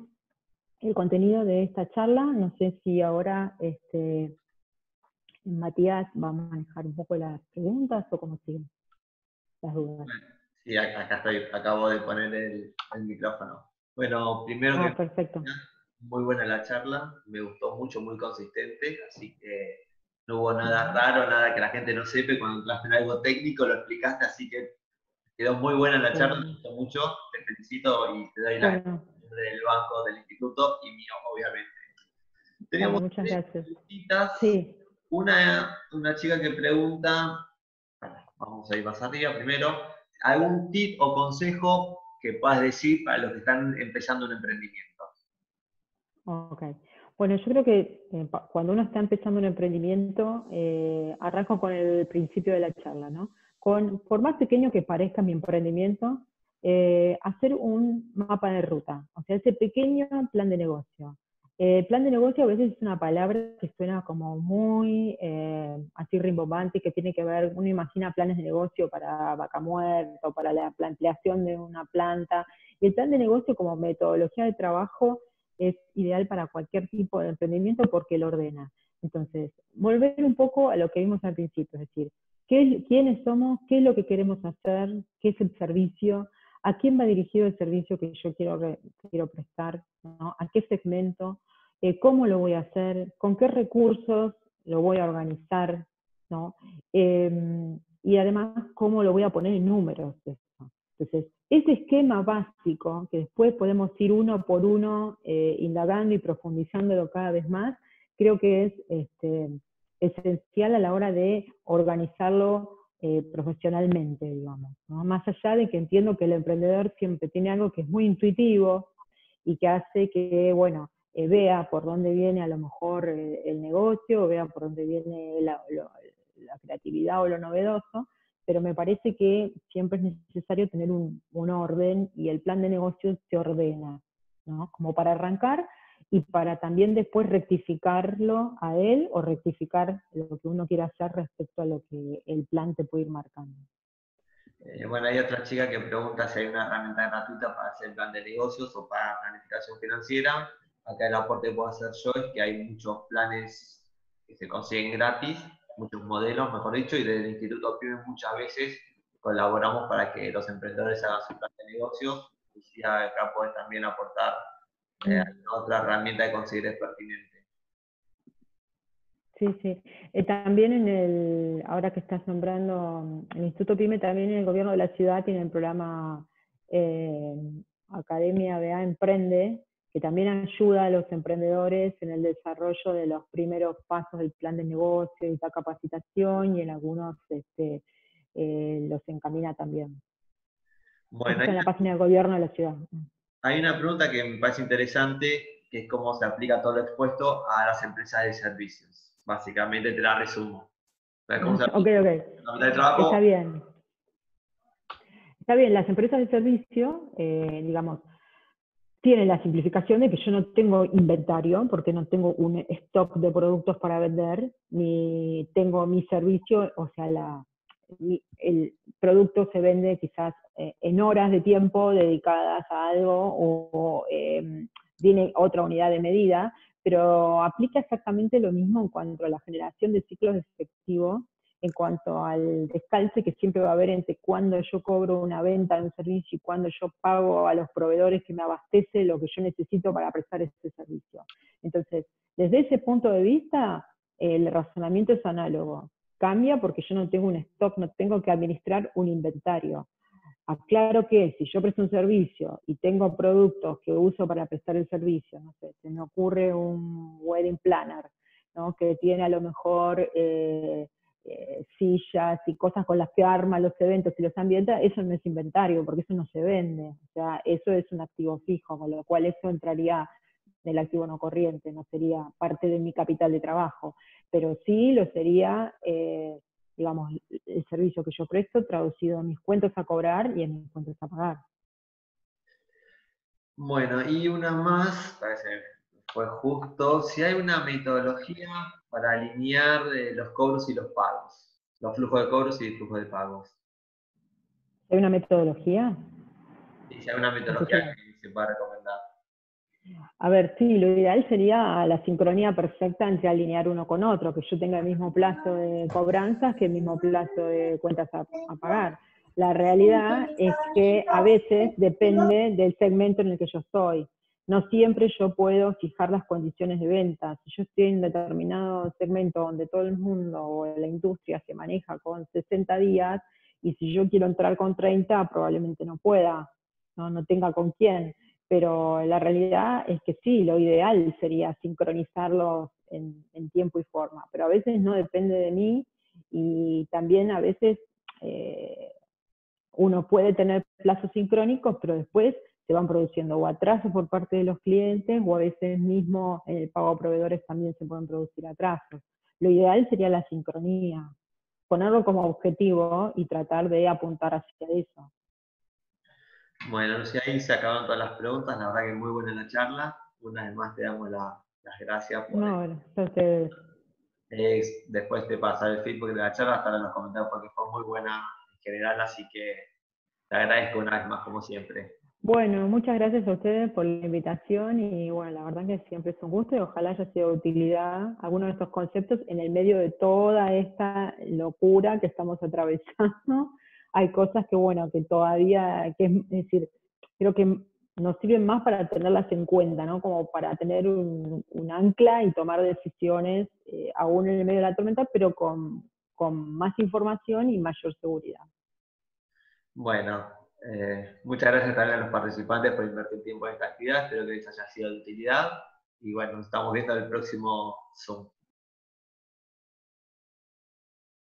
el contenido de esta charla. No sé si ahora Matías va a manejar un poco las preguntas o cómo siguen las dudas. Sí, acá estoy, acabo de poner el micrófono. Bueno, primero que Perfecto. nada, muy buena la charla, me gustó mucho, muy consistente, así que no hubo nada raro, nada que la gente no sepa, cuando entraste en algo técnico lo explicaste, así que quedó muy buena la charla, me gustó mucho, te felicito y te doy las Bueno, gracias del banco, del instituto y mío, obviamente. bueno, Teníamos muchas 3 gracias. preguntitas, Sí. una chica que pregunta, vamos a ir más arriba primero, ¿algún tip o consejo que puedas decir para los que están empezando un emprendimiento? Ok. Bueno, yo creo que cuando uno está empezando un emprendimiento, arranco con el principio de la charla, ¿no? Por más pequeño que parezca mi emprendimiento, hacer un mapa de ruta, o sea, ese pequeño plan de negocio. Plan de negocio a veces es una palabra que suena como muy así rimbombante, que tiene que ver, uno imagina planes de negocio para vaca muerta o para la ampliación de una planta, y el plan de negocio como metodología de trabajo es ideal para cualquier tipo de emprendimiento porque lo ordena. Entonces, volver un poco a lo que vimos al principio, es decir, quiénes somos, qué es lo que queremos hacer, qué es el servicio, a quién va dirigido el servicio que yo quiero prestar, ¿no? A qué segmento, cómo lo voy a hacer, con qué recursos lo voy a organizar, ¿no? Y además, cómo lo voy a poner en números. Entonces, ese esquema básico, que después podemos ir uno por uno indagando y profundizándolo cada vez más, creo que es esencial a la hora de organizarlo profesionalmente, digamos, ¿no? Más allá de que entiendo que el emprendedor siempre tiene algo que es muy intuitivo y que hace que, bueno, vea por dónde viene a lo mejor el negocio, vea por dónde viene la creatividad o lo novedoso, pero me parece que siempre es necesario tener un orden y el plan de negocio se ordena, ¿no? Como para arrancar y para también después rectificarlo a él o rectificar lo que uno quiera hacer respecto a lo que el plan te puede ir marcando. Bueno, hay otra chica que pregunta si hay una herramienta gratuita para hacer plan de negocios o para planificación financiera. Acá el aporte que puedo hacer yo es que hay muchos planes que se consiguen gratis, muchos modelos, mejor dicho, y desde el Instituto PYME muchas veces colaboramos para que los emprendedores hagan su plan de negocios. Y si acá puedes también aportar Mm. otra herramienta que consideres pertinente. Sí, sí. También ahora que estás nombrando el Instituto PYME, también el gobierno de la ciudad tiene el programa eh, Academia BA Emprende, que también ayuda a los emprendedores en el desarrollo de los primeros pasos del plan de negocio y la capacitación, y en algunos los encamina también. Eso Bueno, está en la página del gobierno de la ciudad. hay una pregunta que me parece interesante, que es cómo se aplica todo lo expuesto a las empresas de servicios. Básicamente te la resumo. ¿Cómo se Ok, aplica ok. la mitad de Está trabajo? bien. Está bien, las empresas de servicio, digamos, tienen la simplificación de que yo no tengo inventario, porque no tengo un stock de productos para vender, ni tengo mi servicio, o sea, el producto se vende quizás en horas de tiempo dedicadas a algo, o tiene otra unidad de medida, pero aplica exactamente lo mismo en cuanto a la generación de ciclos de efectivo, en cuanto al descalce que siempre va a haber entre cuando yo cobro una venta de un servicio y cuando yo pago a los proveedores que me abastece lo que yo necesito para prestar ese servicio. Entonces, desde ese punto de vista, el razonamiento es análogo. Cambia porque yo no tengo un stock, no tengo que administrar un inventario. Aclaro que si yo presto un servicio y tengo productos que uso para prestar el servicio, no sé, se me ocurre un wedding planner, ¿no? Que tiene a lo mejor sillas y cosas con las que arma los eventos y los ambienta, eso no es inventario, porque eso no se vende. O sea, eso es un activo fijo, con lo cual eso entraría en el activo no corriente, no sería parte de mi capital de trabajo, pero sí lo sería, digamos, el servicio que yo presto traducido en mis cuentas a cobrar y en mis cuentas a pagar. Bueno, y una más, parece que fue justo, si hay una metodología para alinear los cobros y los pagos, los flujos de cobros y flujos de pagos. ¿Hay una metodología? Y si hay una ¿Me metodología escuchan? que se pueda recomendar. A ver, sí, lo ideal sería la sincronía perfecta entre alinear uno con otro, que yo tenga el mismo plazo de cobranzas que el mismo plazo de cuentas a pagar. La realidad es que a veces depende del segmento en el que yo estoy. No siempre yo puedo fijar las condiciones de venta. Si yo estoy en un determinado segmento donde todo el mundo o la industria se maneja con 60 días, y si yo quiero entrar con 30, probablemente no pueda, no tenga con quién, pero la realidad es que sí, lo ideal sería sincronizarlos en tiempo y forma, pero a veces no depende de mí, y también a veces eh, uno puede tener plazos sincrónicos, pero después se van produciendo o atrasos por parte de los clientes, o a veces mismo en el pago a proveedores también se pueden producir atrasos. Lo ideal sería la sincronía, ponerlo como objetivo y tratar de apuntar hacia eso. Bueno, Lucía, ahí se acaban todas las preguntas, la verdad que muy buena la charla. Una vez más te damos las gracias por No, entonces, después de pasar el feedback de la charla, estar en los comentarios porque fue muy buena en general, así que te agradezco una vez más, como siempre. bueno, muchas gracias a ustedes por la invitación, y bueno, la verdad que siempre es un gusto y ojalá haya sido de utilidad algunos de estos conceptos en el medio de toda esta locura que estamos atravesando. Hay cosas que, bueno, que todavía, es decir, creo que nos sirven más para tenerlas en cuenta, ¿no? Como para tener un ancla y tomar decisiones aún en el medio de la tormenta, pero con más información y mayor seguridad. Bueno, muchas gracias también a los participantes por invertir tiempo en esta actividad, espero que les haya sido de utilidad y bueno, nos estamos viendo en el próximo Zoom.